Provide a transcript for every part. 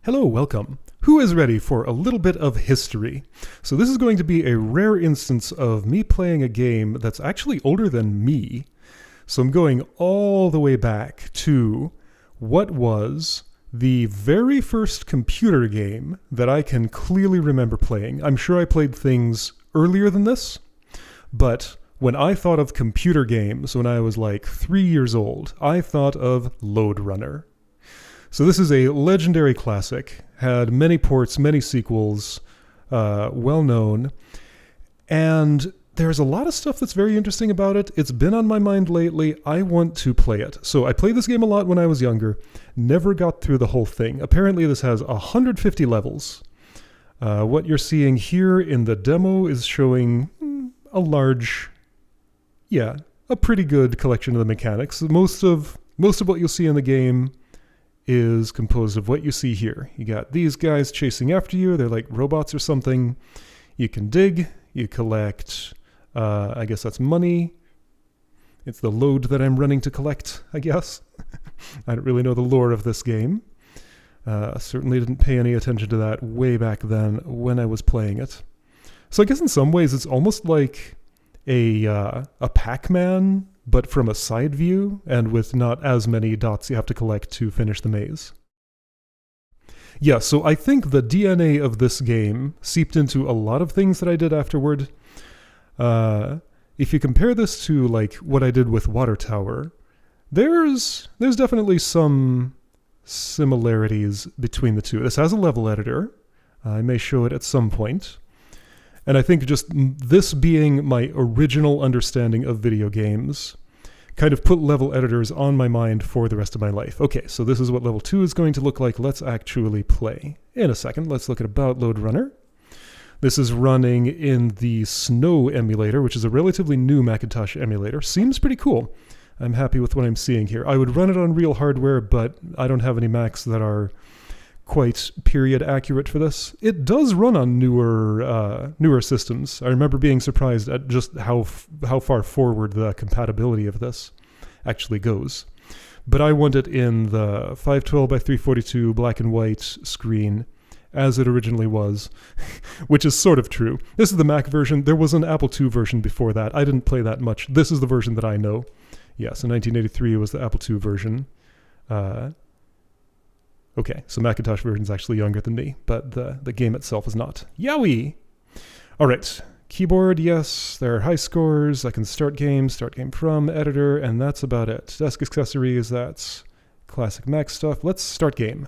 Hello, welcome. Who is ready for a little bit of history? So this is going to be a rare instance of me playing a game that's actually older than me. So I'm going all the way back to what was the very first computer game that I can clearly remember playing. I'm sure I played things earlier than this, but when I thought of computer games when I was like 3 years old, I thought of Lode Runner. So this is a legendary classic, had many ports, many sequels, well known, and there's a lot of stuff that's very interesting about it. It's been on my mind lately. I want to play it. So I played this game a lot when I was younger, never got through the whole thing. Apparently this has 150 levels. What you're seeing here in the demo is showing a pretty good collection of the mechanics. Most of what you'll see in the game is composed of what you see here. You got these guys chasing after you. They're like robots or something. You can dig. You collect, I guess that's money. It's the load that I'm running to collect, I guess. I don't really know the lore of this game. Certainly didn't pay any attention to that way back then when I was playing it. So I guess in some ways it's almost like a Pac-Man, but from a side view, and with not as many dots you have to collect to finish the maze. Yeah, so I think the DNA of this game seeped into a lot of things that I did afterward. If you compare this to like what I did with Water Tower, there's definitely some similarities between the two. This has a level editor. I may show it at some point. And I think just this being my original understanding of video games kind of put level editors on my mind for the rest of my life. Okay, so this is what level 2 is going to look like. Let's actually play. In a second, let's look at About Lode Runner. This is running in the Snow emulator, which is a relatively new Macintosh emulator. Seems pretty cool. I'm happy with what I'm seeing here. I would run it on real hardware, but I don't have any Macs that are quite period accurate for this. It does run on newer systems. I remember being surprised at just how far forward the compatibility of this actually goes. But I want it in the 512 by 342 black and white screen as it originally was, which is sort of true. This is the Mac version. There was an Apple II version before that. I didn't play that much. This is the version that I know. Yes, in 1983 was the Apple II version. Okay, so Macintosh version is actually younger than me, but the game itself is not. Yowie! All right, keyboard, yes, there are high scores. I can start game from, editor, and that's about it. Desk accessories, that's classic Mac stuff. Let's start game.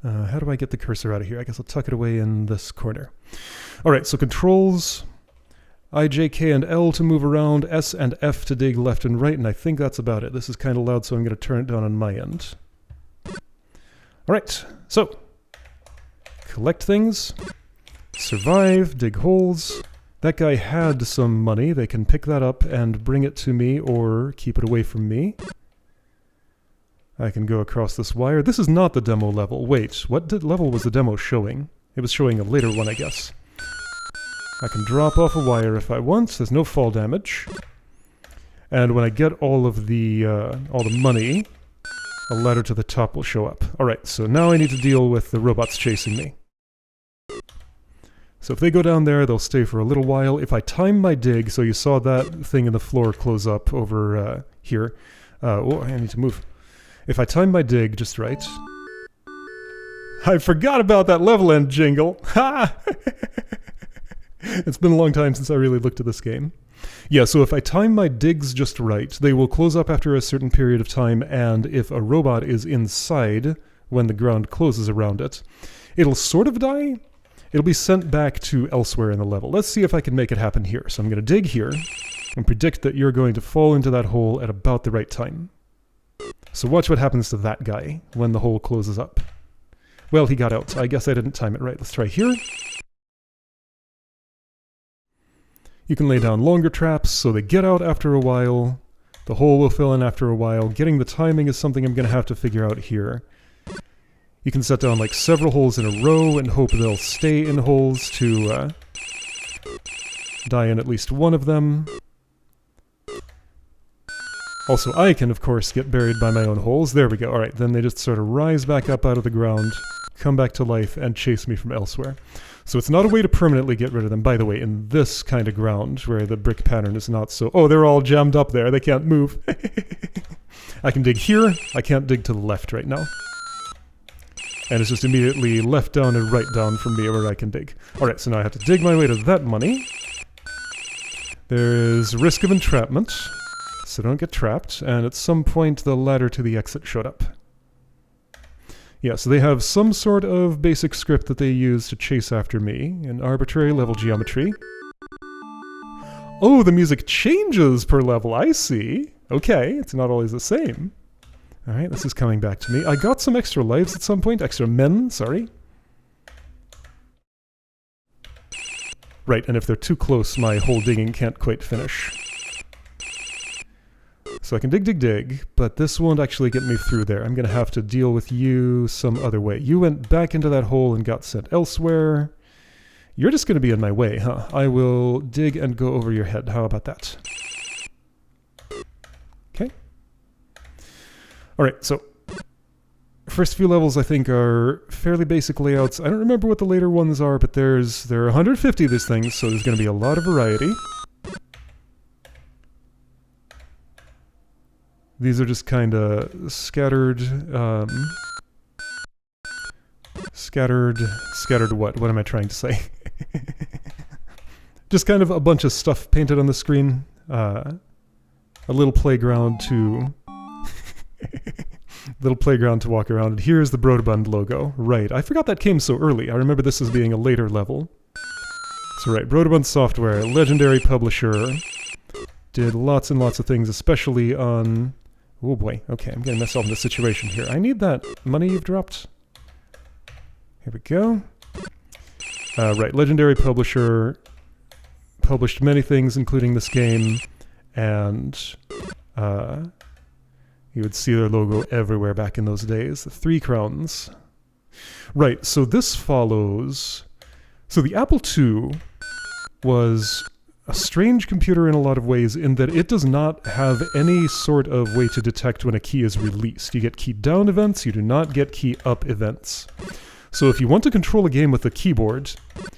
How do I get the cursor out of here? I guess I'll tuck it away in this corner. All right, so controls, I, J, K, and L to move around, S and F to dig left and right, and I think that's about it. This is kind of loud, so I'm going to turn it down on my end. All right, so collect things, survive, dig holes. That guy had some money. They can pick that up and bring it to me or keep it away from me. I can go across this wire. This is not the demo level. Wait, what level was the demo showing? It was showing a later one, I guess. I can drop off a wire if I want. There's no fall damage. And when I get all the money, a ladder to the top will show up. Alright, so now I need to deal with the robots chasing me. So if they go down there, they'll stay for a little while. If I time my dig, so you saw that thing in the floor close up over here. Oh, I need to move. If I time my dig just right... I forgot about that level end jingle! Ha! It's been a long time since I really looked at this game. Yeah, so if I time my digs just right, they will close up after a certain period of time, and if a robot is inside when the ground closes around it, it'll sort of die. It'll be sent back to elsewhere in the level. Let's see if I can make it happen here. So I'm going to dig here and predict that you're going to fall into that hole at about the right time. So watch what happens to that guy when the hole closes up. Well, he got out. I guess I didn't time it right. Let's try here. You can lay down longer traps, so they get out after a while. The hole will fill in after a while. Getting the timing is something I'm going to have to figure out here. You can set down like several holes in a row and hope they'll stay in holes to die in at least one of them. Also, I can, of course, get buried by my own holes. There we go. Alright, then they just sort of rise back up out of the ground, come back to life, and chase me from elsewhere. So it's not a way to permanently get rid of them. By the way, in this kind of ground, where the brick pattern is not so... Oh, they're all jammed up there. They can't move. I can dig here. I can't dig to the left right now. And it's just immediately left down and right down from me where I can dig. Alright, so now I have to dig my way to that money. There is risk of entrapment, so don't get trapped. And at some point, the ladder to the exit showed up. Yeah, so they have some sort of basic script that they use to chase after me in arbitrary level geometry. Oh, the music changes per level, I see. Okay, it's not always the same. Alright, this is coming back to me. I got some extra lives at some point, extra men, sorry. Right, and if they're too close, my hole digging can't quite finish. So I can dig, but this won't actually get me through there. I'm going to have to deal with you some other way. You went back into that hole and got sent elsewhere. You're just going to be in my way, huh? I will dig and go over your head. How about that? Okay. Alright, so first few levels I think are fairly basic layouts. I don't remember what the later ones are, but there are 150 of these things, so there's going to be a lot of variety. These are just kind of scattered what? What am I trying to say? Just kind of a bunch of stuff painted on the screen. A little playground to... little playground to walk around. And here's the Brodebund logo. Right, I forgot that came so early. I remember this as being a later level. So right, Brodebund Software, legendary publisher. Did lots and lots of things, especially on... Oh boy, okay, I'm getting myself in a situation here. I need that money you've dropped. Here we go. Right, legendary publisher, published many things, including this game, and you would see their logo everywhere back in those days. 3 crowns. Right, so this follows... So the Apple II was a strange computer in a lot of ways in that it does not have any sort of way to detect when a key is released. You get key down events, you do not get key up events. So if you want to control a game with a keyboard,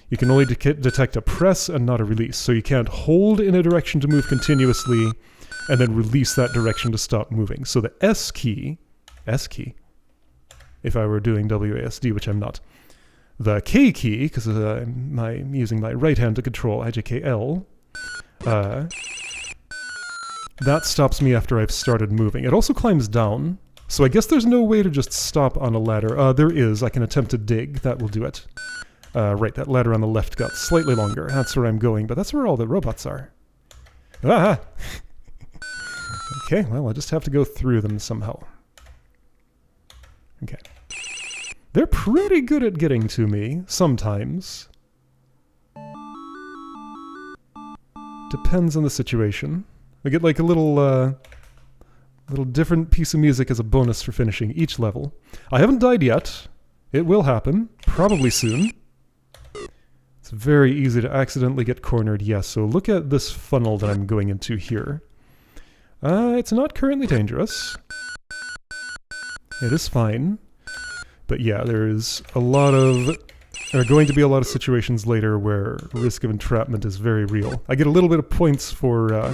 you can only detect a press and not a release. So you can't hold in a direction to move continuously and then release that direction to stop moving. So the S key, if I were doing WASD, which I'm not, the K key, because I'm using my right hand to control IJKL, that stops me after I've started moving. It also climbs down, so I guess there's no way to just stop on a ladder. There is. I can attempt to dig. That will do it. Right, that ladder on the left got slightly longer. That's where I'm going, but that's where all the robots are. Ah! Okay, well, I'll just have to go through them somehow. Okay. They're pretty good at getting to me, sometimes. Depends on the situation. I get like a little different piece of music as a bonus for finishing each level. I haven't died yet. It will happen, probably soon. It's very easy to accidentally get cornered, yes, so look at this funnel that I'm going into here. It's not currently dangerous. It is fine. But yeah, there are going to be a lot of situations later where risk of entrapment is very real. I get a little bit of points for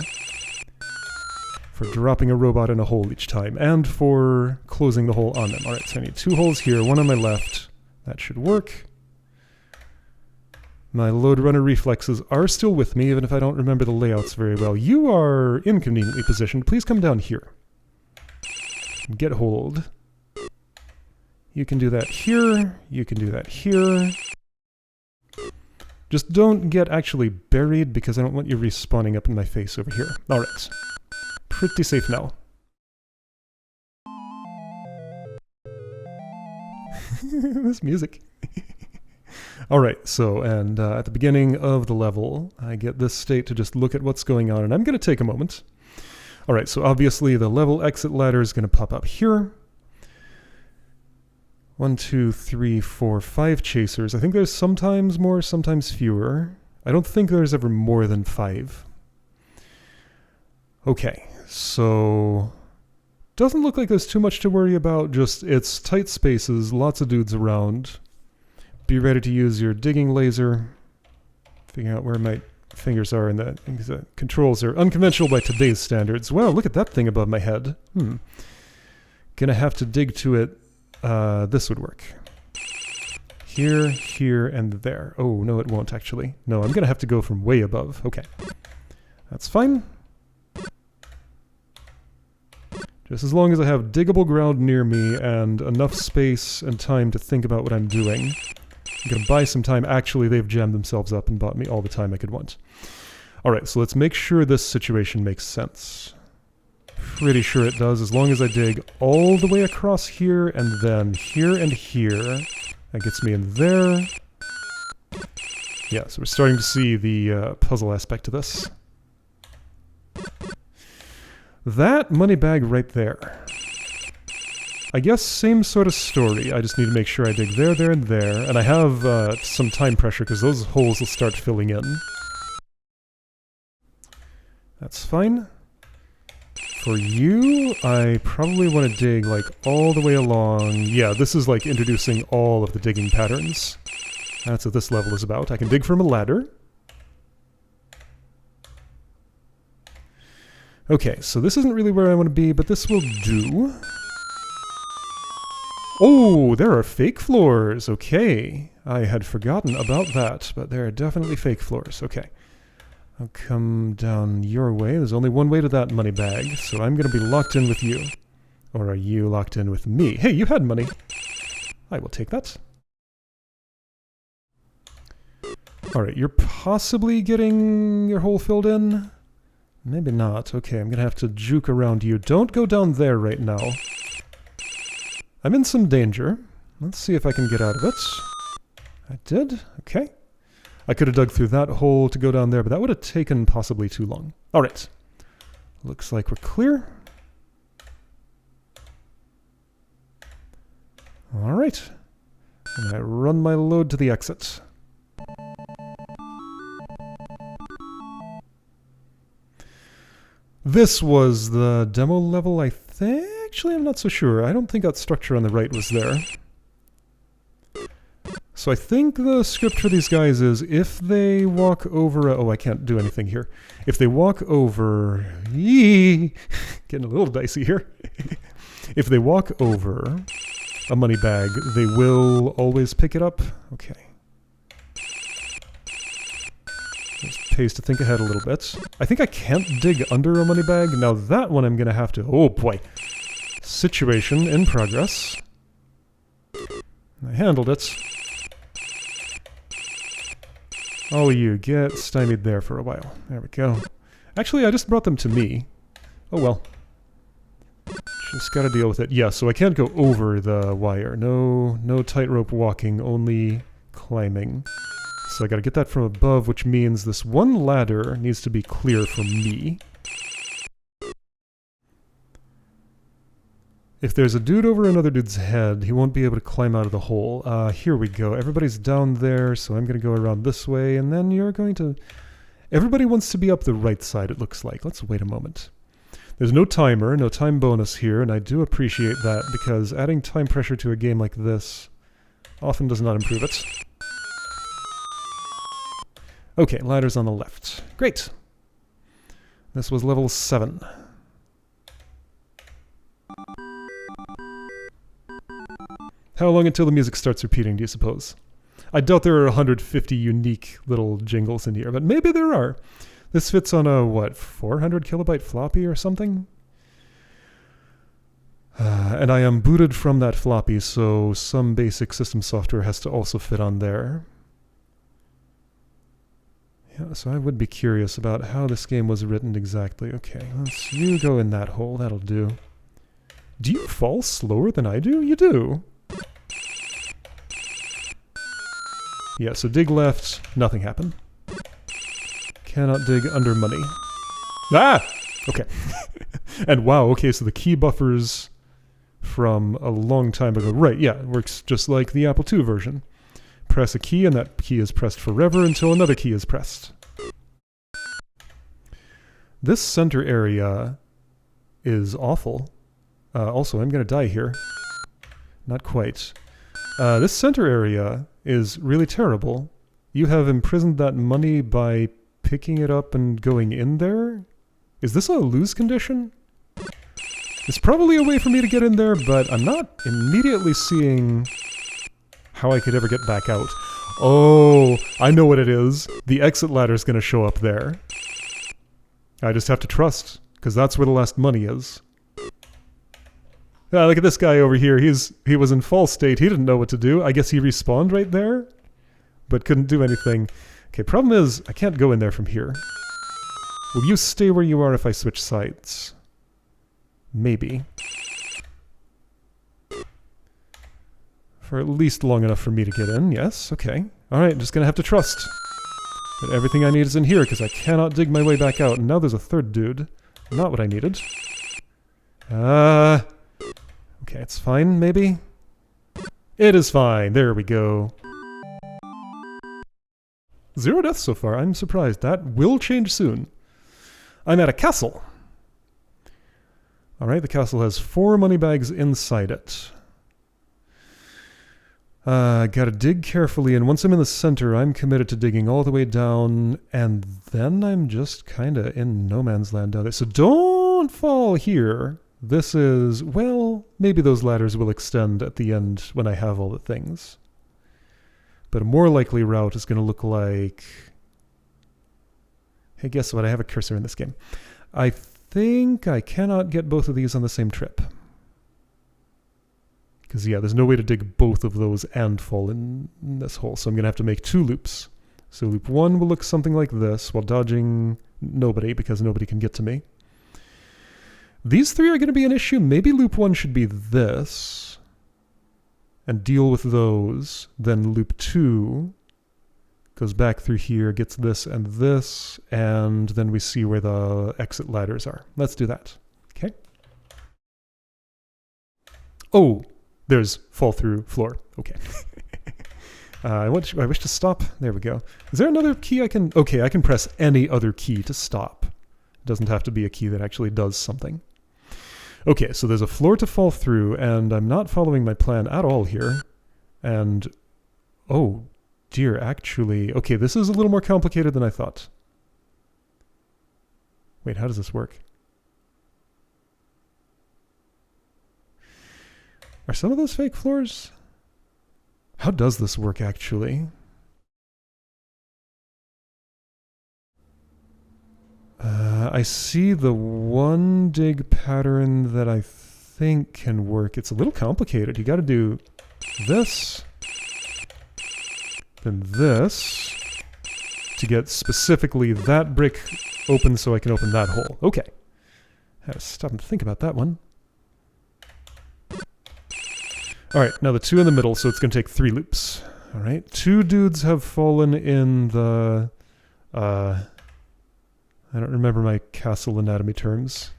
dropping a robot in a hole each time, and for closing the hole on them. Alright, so I need 2 holes here, 1 on my left. That should work. My Lode runner reflexes are still with me, even if I don't remember the layouts very well. You are inconveniently positioned. Please come down here. Get hold. You can do that here. You can do that here. Just don't get actually buried, because I don't want you respawning up in my face over here. Alright. Pretty safe now. This music. Alright, so, and at the beginning of the level, I get this state to just look at what's going on, and I'm going to take a moment. Alright, so obviously the level exit ladder is going to pop up here. 1, 2, 3, 4, 5 chasers. I think there's sometimes more, sometimes fewer. I don't think there's ever more than 5. Okay, So doesn't look like there's too much to worry about, just it's tight spaces, lots of dudes around. Be ready to use your digging laser. Figure out where my fingers are in the controls are unconventional by today's standards. Wow, look at that thing above my head. Gonna have to dig to it. This would work. Here, here, and there. Oh, no, it won't actually. No, I'm gonna have to go from way above. Okay. That's fine. Just as long as I have diggable ground near me and enough space and time to think about what I'm doing. I'm gonna buy some time. Actually, they've jammed themselves up and bought me all the time I could want. Alright, so let's make sure this situation makes sense. Pretty sure it does, as long as I dig all the way across here, and then here and here. That gets me in there. Yeah, so we're starting to see the puzzle aspect to this. That money bag right there. I guess same sort of story. I just need to make sure I dig there, there, and there. And I have some time pressure because those holes will start filling in. That's fine. For you, I probably want to dig like all the way along. Yeah, this is like introducing all of the digging patterns. That's what this level is about. I can dig from a ladder. Okay, so this isn't really where I want to be, but this will do. Oh, there are fake floors. Okay. I had forgotten about that, but there are definitely fake floors. Okay. I'll come down your way. There's only one way to that money bag, so I'm going to be locked in with you. Or are you locked in with me? Hey, you had money. I will take that. Alright, you're possibly getting your hole filled in? Maybe not. Okay, I'm going to have to juke around you. Don't go down there right now. I'm in some danger. Let's see if I can get out of it. I did. Okay. I could have dug through that hole to go down there, but that would have taken possibly too long. All right. Looks like we're clear. All right. And I run my load to the exit. This was the demo level, I think? Actually, I'm not so sure. I don't think that structure on the right was there. So I think the script for these guys is if they walk over... oh, I can't do anything here. If they walk over... getting a little dicey here. If they walk over a money bag, they will always pick it up. Okay. Just pays to think ahead a little bit. I think I can't dig under a money bag. Now that one I'm going to have to... oh boy. Situation in progress. I handled it. Oh, you get stymied there for a while. There we go. Actually, I just brought them to me. Oh well. Just gotta deal with it. Yeah, so I can't go over the wire. No tightrope walking, only climbing. So I gotta get that from above, which means this one ladder needs to be clear for me. If there's a dude over another dude's head, he won't be able to climb out of the hole. Here we go. Everybody's down there, so I'm going to go around this way, and then you're going to... Everybody wants to be up the right side, it looks like. Let's wait a moment. There's no timer, no time bonus here, and I do appreciate that, because adding time pressure to a game like this often does not improve it. Okay, ladder's on the left. Great. This was level 7. How long until the music starts repeating, do you suppose? I doubt there are 150 unique little jingles in here, but maybe there are. This fits on a, what, 400 kilobyte floppy or something? And I am booted from that floppy, so some basic system software has to also fit on there. Yeah, so I would be curious about how this game was written exactly. Okay, you go in that hole, that'll do. Do you fall slower than I do? You do. Yeah, so dig left, nothing happened. Cannot dig under money. Ah! Okay. And wow, okay, so the key buffers from a long time ago. Right, yeah, it works just like the Apple II version. Press a key and that key is pressed forever until another key is pressed. This center area is awful. Also, I'm going to die here. Not quite. This center area is really terrible. You have imprisoned that money by picking it up and going in there? Is this a lose condition? It's probably a way for me to get in there, but I'm not immediately seeing how I could ever get back out. Oh, I know what it is. The exit ladder is going to show up there. I just have to trust, because that's where the last money is. Look at this guy over here. He was in fall state. He didn't know what to do. I guess he respawned right there, but couldn't do anything. Okay, problem is, I can't go in there from here. Will you stay where you are if I switch sides? Maybe. For at least long enough for me to get in, yes, okay. Alright, just gonna have to trust that everything I need is in here, because I cannot dig my way back out. And now there's a third dude. Not what I needed. Okay, it's fine, maybe? It is fine, there we go. 0 deaths so far, I'm surprised. That will change soon. I'm at a castle. Alright, the castle has 4 money bags inside it. Gotta dig carefully, and once I'm in the center, I'm committed to digging all the way down, and then I'm just kinda in no man's land down there. So don't fall here. This is, well, maybe those ladders will extend at the end when I have all the things. But a more likely route is gonna look like... Hey, guess what? I have a cursor in this game. I think I cannot get both of these on the same trip. Because, yeah, there's no way to dig both of those and fall in this hole. So I'm going to have to make 2 loops. So loop 1 will look something like this, while dodging nobody, because nobody can get to me. These 3 are going to be an issue. Maybe loop 1 should be this, and deal with those. Then loop 2 goes back through here, gets this, and then we see where the exit ladders are. Let's do that. Okay. Oh! There's fall through floor. Okay. I wish to stop. There we go. Is there another key I can... Okay, I can press any other key to stop. It doesn't have to be a key that actually does something. Okay, so there's a floor to fall through, and I'm not following my plan at all here. And... Oh, dear, actually... Okay, this is a little more complicated than I thought. Wait, how does this work? Are some of those fake floors? How does this work, actually? I see the one dig pattern that I think can work. It's a little complicated. You gotta do this, then this, to get specifically that brick open so I can open that hole. Okay. I had to stop and think about that one. Alright, now the 2 in the middle, so it's going to take 3 loops. Alright, 2 dudes have fallen in the... I don't remember my castle anatomy terms.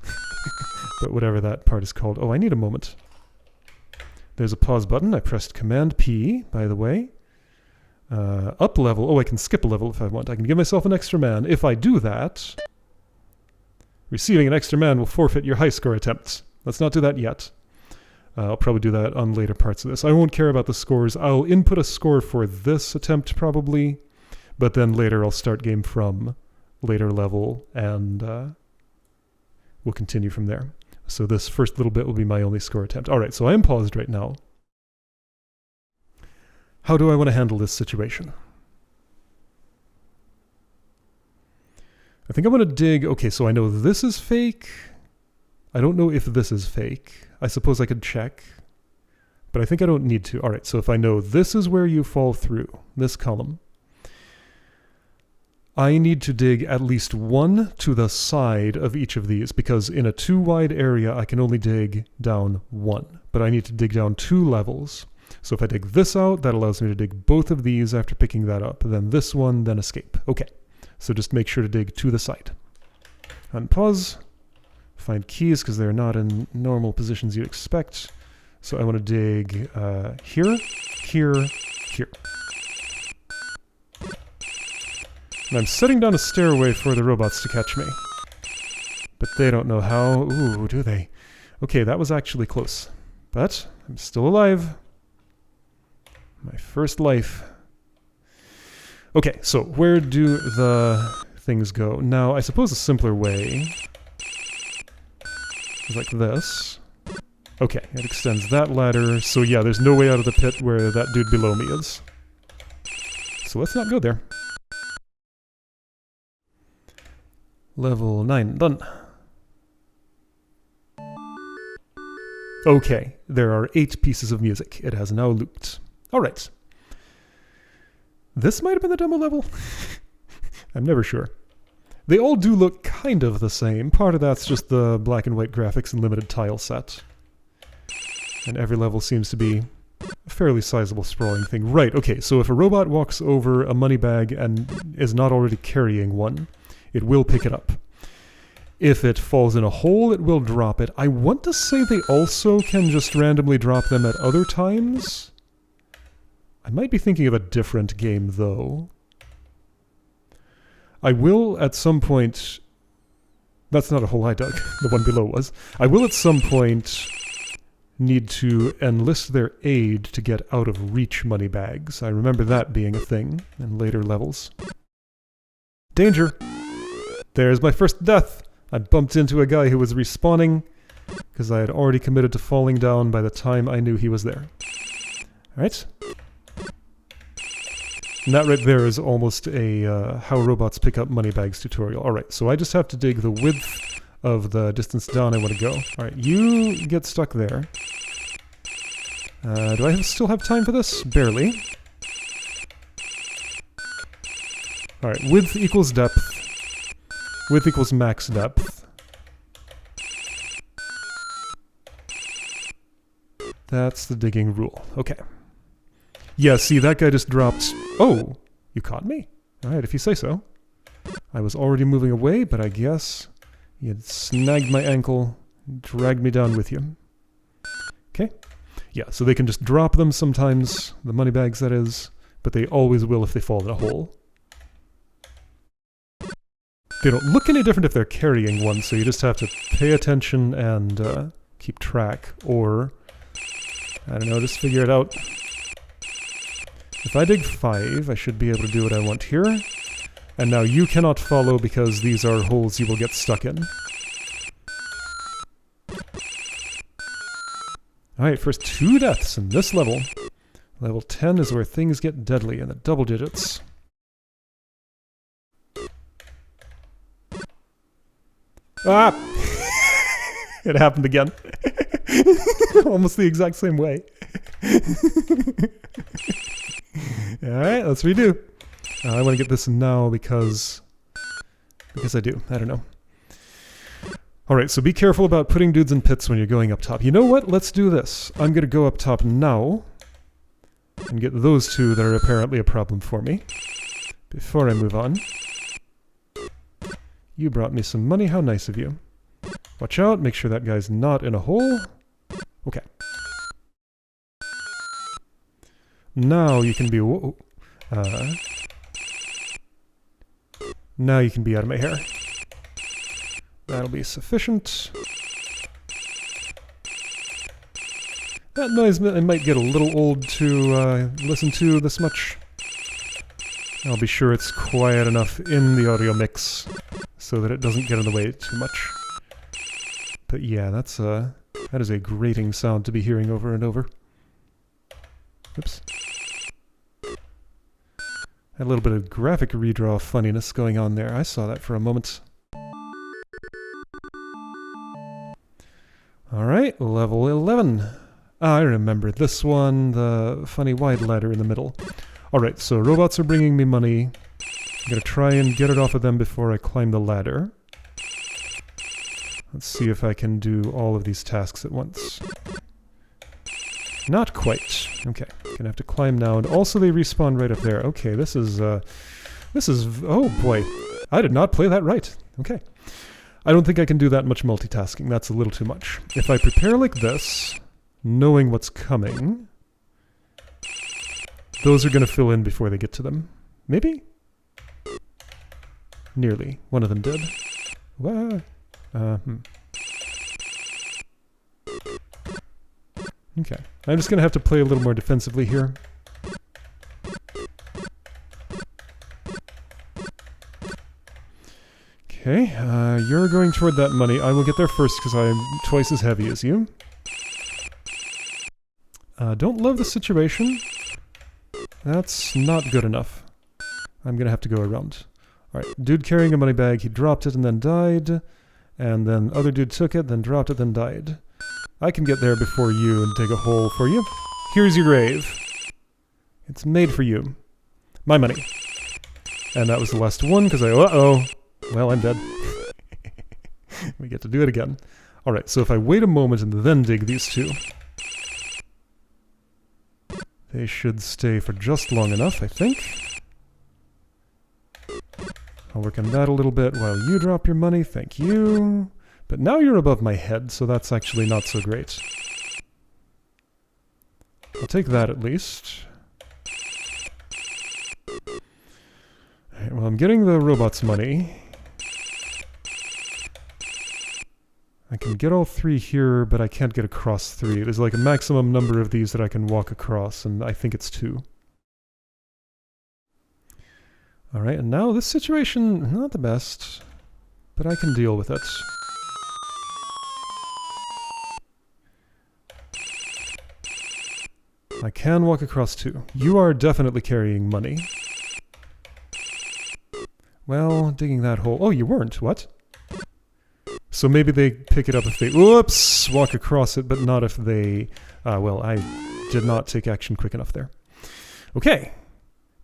But whatever that part is called. Oh, I need a moment. There's a pause button. I pressed Command P, by the way. Up level. Oh, I can skip a level if I want. I can give myself an extra man. If I do that, receiving an extra man will forfeit your high score attempts. Let's not do that yet. I'll probably do that on later parts of this. I won't care about the scores. I'll input a score for this attempt probably, but then later I'll start game from later level and we'll continue from there. So this first little bit will be my only score attempt. Alright, so I am paused right now. How do I want to handle this situation? I think I want to dig... Okay, so I know this is fake. I don't know if this is fake. I suppose I could check, but I think I don't need to. All right, so if I know this is where you fall through, this column, I need to dig at least 1 to the side of each of these, because in a 2 wide area, I can only dig down 1, but I need to dig down 2 levels. So if I dig this out, that allows me to dig both of these after picking that up, then this one, then escape. Okay, so just make sure to dig to the side. Unpause. Find keys because they're not in normal positions you'd expect. So I want to dig here, here, here. And I'm setting down a stairway for the robots to catch me. But they don't know how. Ooh, do they? Okay, that was actually close. But I'm still alive. My first life. Okay, so where do the things go? Now, I suppose a simpler way is like this. Okay, it extends that ladder. So yeah, there's no way out of the pit where that dude below me is. So let's not go there. Level 9, done. Okay, there are 8 pieces of music. It has now looped. Alright. This might have been the demo level? I'm never sure. They all do look kind of the same. Part of that's just the black and white graphics and limited tile set. And every level seems to be a fairly sizable sprawling thing. Right, okay, so if a robot walks over a money bag and is not already carrying one, it will pick it up. If it falls in a hole, it will drop it. I want to say they also can just randomly drop them at other times. I might be thinking of a different game, though. I will at some point... That's not a hole I dug. The one below was. I will at some point need to enlist their aid to get out of reach money bags. I remember that being a thing in later levels. Danger! There's my first death! I bumped into a guy who was respawning because I had already committed to falling down by the time I knew he was there. Alright. And that right there is almost a how robots pick up money bags tutorial. Alright, so I just have to dig the width of the distance down I want to go. Alright, you get stuck there. Do I still have time for this? Barely. Alright, width equals depth. Width equals max depth. That's the digging rule. Okay. Yeah, see, that guy just dropped... Oh! You caught me? Alright, if you say so. I was already moving away, but I guess you had snagged my ankle, dragged me down with you. Okay. Yeah, so they can just drop them sometimes, the money bags that is, but they always will if they fall in a hole. They don't look any different if they're carrying one, so you just have to pay attention and keep track, or, I don't know, just figure it out. If I dig 5, I should be able to do what I want here. And now you cannot follow because these are holes you will get stuck in. Alright, first 2 deaths in this level. Level 10 is where things get deadly in the double digits. Ah! It happened again. Almost the exact same way. Alright, let's redo. I want to get this now because I do. I don't know. Alright, so be careful about putting dudes in pits when you're going up top. You know what? Let's do this. I'm going to go up top now and get those 2 that are apparently a problem for me before I move on. You brought me some money. How nice of you. Watch out. Make sure that guy's not in a hole. Okay. Now you can be... now you can be out of my hair. That'll be sufficient. That noise might get a little old to listen to this much. I'll be sure it's quiet enough in the audio mix so that it doesn't get in the way too much. But yeah, that is a grating sound to be hearing over and over. Oops. Had a little bit of graphic redraw funniness going on there. I saw that for a moment. Alright, level 11. Ah, I remember this one, the funny wide ladder in the middle. Alright, so robots are bringing me money. I'm gonna try and get it off of them before I climb the ladder. Let's see if I can do all of these tasks at once. Not quite. Okay, gonna have to climb now, and also they respawn right up there. Okay, this is, oh boy. I did not play that right. Okay. I don't think I can do that much multitasking. That's a little too much. If I prepare like this, knowing what's coming, those are gonna fill in before they get to them. Maybe? Nearly. One of them did. Wah. Okay. I'm just going to have to play a little more defensively here. Okay, you're going toward that money. I will get there first because I'm twice as heavy as you. Don't love the situation. That's not good enough. I'm going to have to go around. Alright, dude carrying a money bag, he dropped it and then died. And then other dude took it, then dropped it, then died. I can get there before you and dig a hole for you. Here's your grave. It's made for you. My money. And that was the last one because uh-oh. Well, I'm dead. We get to do it again. Alright, so if I wait a moment and then dig these two, they should stay for just long enough, I think. I'll work on that a little bit while you drop your money, thank you. But now you're above my head, so that's actually not so great. I'll take that at least. Alright, well, I'm getting the robot's money. I can get all three here, but I can't get across three. There's like a maximum number of these that I can walk across, and I think it's 2. Alright, and now this situation, not the best, but I can deal with it. I can walk across 2. You are definitely carrying money. Well, digging that hole... Oh, you weren't. What? So maybe they pick it up if they... Whoops! Walk across it, but not if they... well, I did not take action quick enough there. Okay.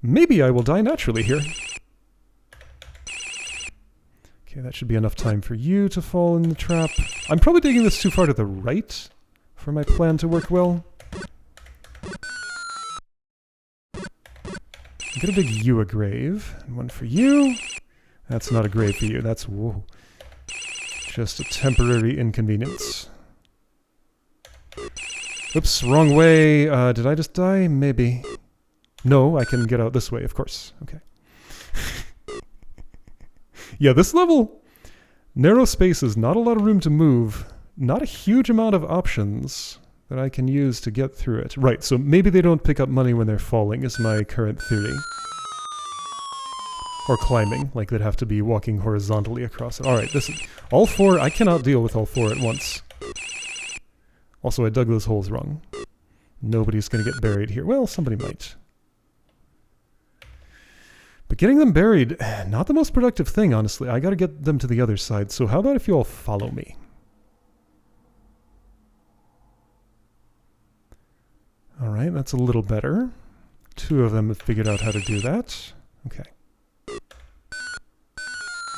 Maybe I will die naturally here. Okay, that should be enough time for you to fall in the trap. I'm probably digging this too far to the right for my plan to work well. I'm gonna dig you a grave. And one for you. That's not a grave for you. That's... Whoa. Just a temporary inconvenience. Oops, wrong way. Did I just die? Maybe. No, I can get out this way, of course. Okay. Yeah, this level, narrow spaces, not a lot of room to move, not a huge amount of options that I can use to get through it. Right, so maybe they don't pick up money when they're falling, is my current theory. Or climbing, like they'd have to be walking horizontally across it. Alright, this is... All 4, I cannot deal with all 4 at once. Also, I dug those holes wrong. Nobody's gonna get buried here. Well, somebody might. But getting them buried, not the most productive thing, honestly. I gotta get them to the other side, so how about if you all follow me? Alright, that's a little better. 2 of them have figured out how to do that. Okay.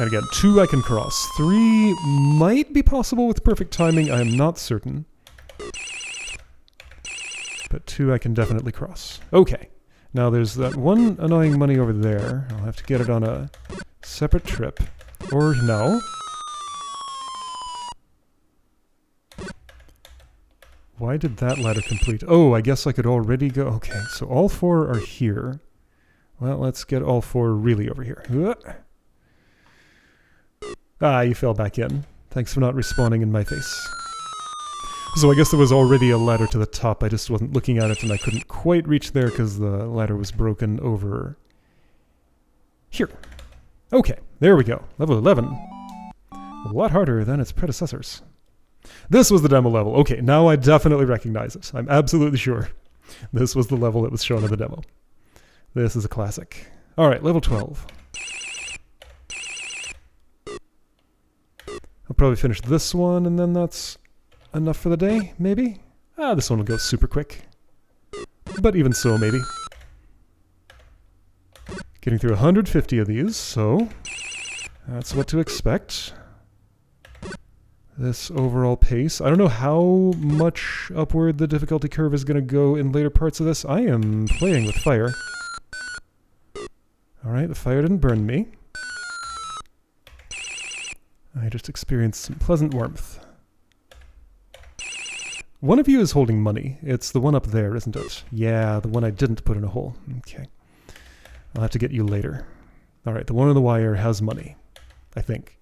And again, 2 I can cross. 3 might be possible with perfect timing, I am not certain. But 2 I can definitely cross. Okay. Now there's that one annoying money over there. I'll have to get it on a separate trip. Or no. Why did that ladder complete? Oh, I guess I could already go... Okay, so all 4 are here. Well, let's get all 4 really over here. Ah, you fell back in. Thanks for not respawning in my face. So I guess there was already a ladder to the top, I just wasn't looking at it and I couldn't quite reach there because the ladder was broken over here. Okay, there we go. Level 11. A lot harder than its predecessors. This was the demo level. Okay, now I definitely recognize it. I'm absolutely sure. This was the level that was shown in the demo. This is a classic. Alright, level 12. I'll probably finish this one and then that's enough for the day, maybe? Ah, this one will go super quick. But even so, maybe. Getting through 150 of these, so that's what to expect. This overall pace. I don't know how much upward the difficulty curve is going to go in later parts of this. I am playing with fire. Alright, the fire didn't burn me. I just experienced some pleasant warmth. One of you is holding money. It's the one up there, isn't it? Yeah, the one I didn't put in a hole. Okay. I'll have to get you later. Alright, the one on the wire has money. I think.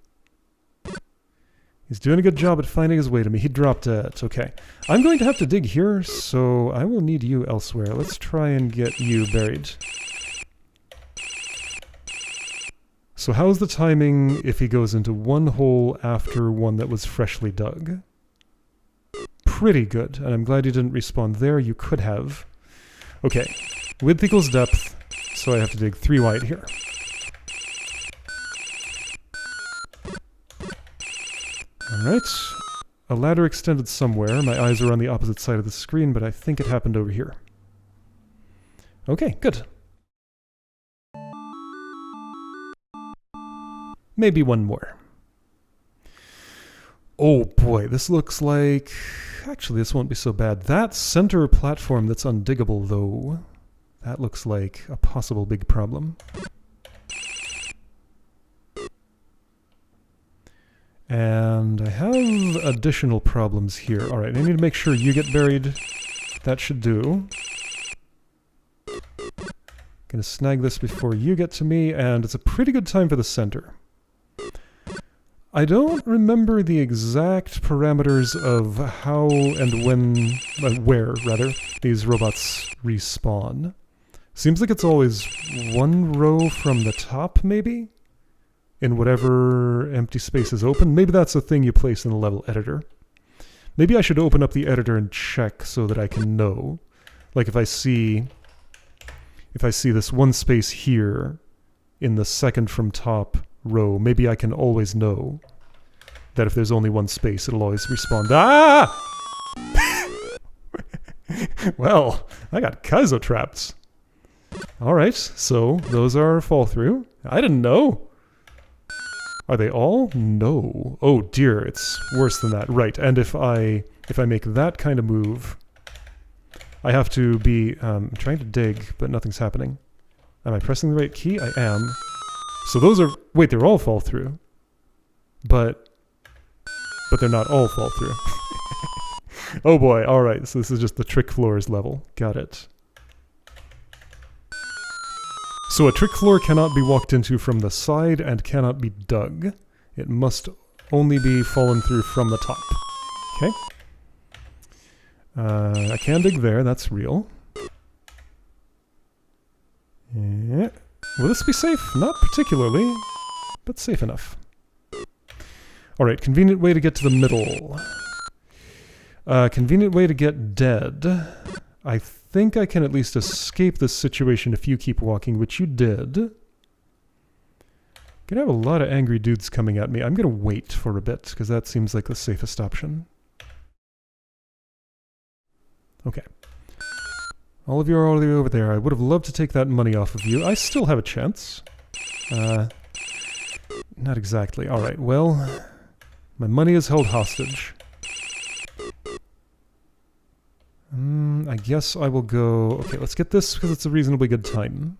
He's doing a good job at finding his way to me. He dropped it. Okay. I'm going to have to dig here, so I will need you elsewhere. Let's try and get you buried. So how's the timing if he goes into one hole after one that was freshly dug? Pretty good, and I'm glad you didn't respawn there. You could have. Okay. Width equals depth, so I have to dig 3 wide here. Alright. A ladder extended somewhere. My eyes are on the opposite side of the screen, but I think it happened over here. Okay, good. Maybe one more. Oh boy, this looks like... Actually, this won't be so bad. That center platform that's undiggable, though, that looks like a possible big problem. And I have additional problems here. Alright, I need to make sure you get buried. That should do. Gonna snag this before you get to me, and it's a pretty good time for the center. I don't remember the exact parameters of how and when, where, rather, these robots respawn. Seems like it's always one row from the top, maybe? In whatever empty space is open. Maybe that's a thing you place in the level editor. Maybe I should open up the editor and check so that I can know. Like if I see this one space here in the second from top row, maybe I can always know that if there's only one space, it'll always respawn. Ah! Well, I got Kaizo trapped. Alright, so those are fall through. I didn't know. Are they all? No. Oh dear, it's worse than that. Right, and if I make that kind of move, I have to be trying to dig, but nothing's happening. Am I pressing the right key? I am. So those are... Wait, they're all fall through. But they're not all fall through. Oh boy, alright, so this is just the trick floors level. Got it. So a trick floor cannot be walked into from the side and cannot be dug. It must only be fallen through from the top. Okay. I can dig there, that's real. Yeah. Will this be safe? Not particularly, but safe enough. Alright, convenient way to get to the middle. Convenient way to get dead. I think I can at least escape this situation if you keep walking, which you did. Gonna have a lot of angry dudes coming at me. I'm gonna wait for a bit, because that seems like the safest option. Okay. All of you are already over there. I would have loved to take that money off of you. I still have a chance. Not exactly. Alright, well, my money is held hostage. I guess I will go... Okay, let's get this because it's a reasonably good time.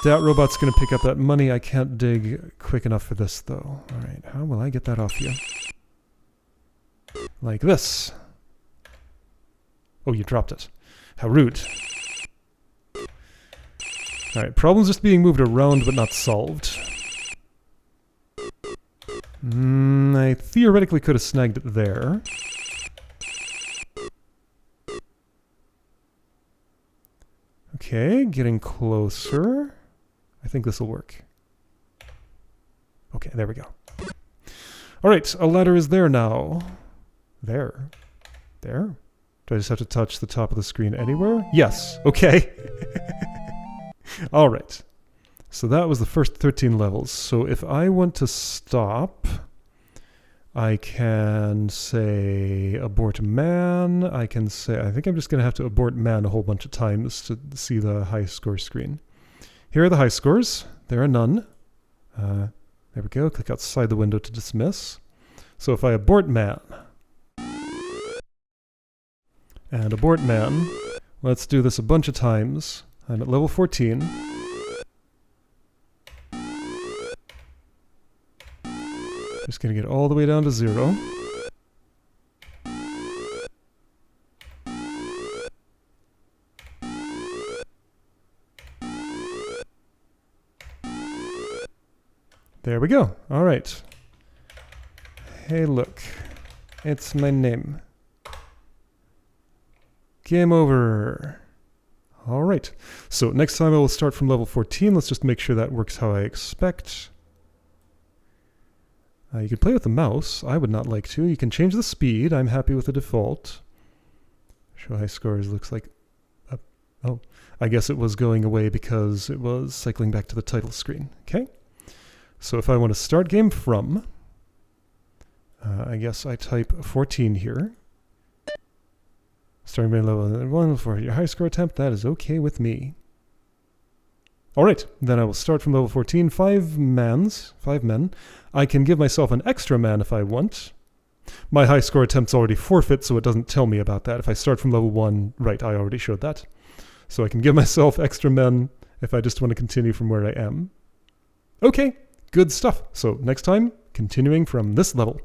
That robot's gonna pick up that money. I can't dig quick enough for this, though. Alright, how will I get that off you? Like this. Oh, you dropped it. How rude. Alright, problem's just being moved around but not solved. I theoretically could have snagged it there. Okay, getting closer. I think this will work. Okay, there we go. Alright, a ladder is there now. There. There? Do I just have to touch the top of the screen anywhere? Yes. Okay. Alright. So that was the first 13 levels. So if I want to stop, I can say abort man. I can say, I think I'm just going to have to abort man a whole bunch of times to see the high score screen. Here are the high scores. There are none. There we go. Click outside the window to dismiss. So if I abort man and abort man, let's do this a bunch of times. I'm at level 14. Just going to get all the way down to 0. There we go. All right. Hey, look. It's my name. Game over. All right. So next time I will start from level 14. Let's just make sure that works how I expect. You can play with the mouse. I would not like to. You can change the speed. I'm happy with the default. Show high scores looks like... oh, I guess it was going away because it was cycling back to the title screen. Okay. So if I want to start game from, I guess I type 14 here. Starting by level 1 for your high score attempt. That is okay with me. All right, then I will start from level 14. 5 men. I can give myself an extra man if I want. My high score attempt's already forfeit, so it doesn't tell me about that. If I start from level 1, right, I already showed that. So I can give myself extra men if I just want to continue from where I am. Okay, good stuff. So next time, continuing from this level.